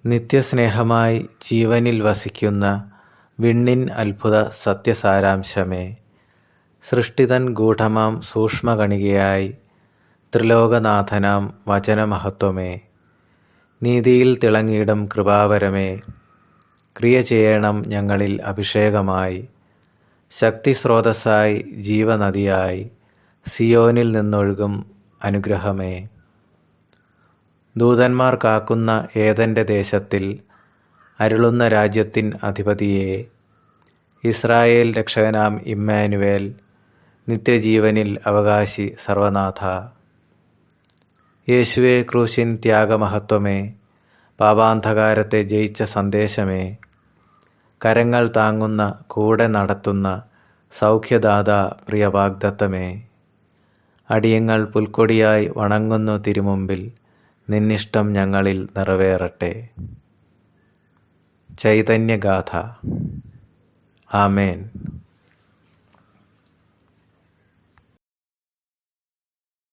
നിത്യസ്നേഹമായി ജീവനിൽ വസിക്കുന്ന വിണ്ണിൻ അത്ഭുത സത്യസാരാംശമേ, സൃഷ്ടിതൻ ഗൂഢമാം സൂക്ഷ്മകണികയായി ത്രിലോകനാഥനാം വചനമഹത്വമേ, നീതിയിൽ തിളങ്ങിയിടും കൃപാവരമേ, ക്രിയ ചെയ്യണം ഞങ്ങളിൽ അഭിഷേകമായി, ശക്തിസ്രോതസ്സായി ജീവനദിയായി സിയോനിൽ നിന്നൊഴുകും അനുഗ്രഹമേ. ദൂതന്മാർ കാക്കുന്ന ഏദൻ്റെ ദേശത്തിൽ അരുളുന്ന രാജ്യത്തിൻ അധിപതിയേ, ഇസ്രായേൽ രക്ഷകനാം ഇമ്മാനുവേൽ, നിത്യജീവനിൽ അവകാശി സർവനാഥ. യേശുവേ, ക്രൂശിൻ ത്യാഗമഹത്വമേ, പാപാന്ധകാരത്തെ ജയിച്ച സന്ദേശമേ, കരങ്ങൾ താങ്ങുന്ന കൂടെ നടത്തുന്ന സൗഖ്യദാത പ്രിയ വാഗ്ദത്തമേ, അടിയങ്ങൾ പുൽക്കൊടിയായി വണങ്ങുന്നു തിരുമുമ്പിൽ, നിന്നിഷ്ടം ഞങ്ങളിൽ നിറവേറട്ടെ. ചൈതന്യഗാഥ. ആമേൻ.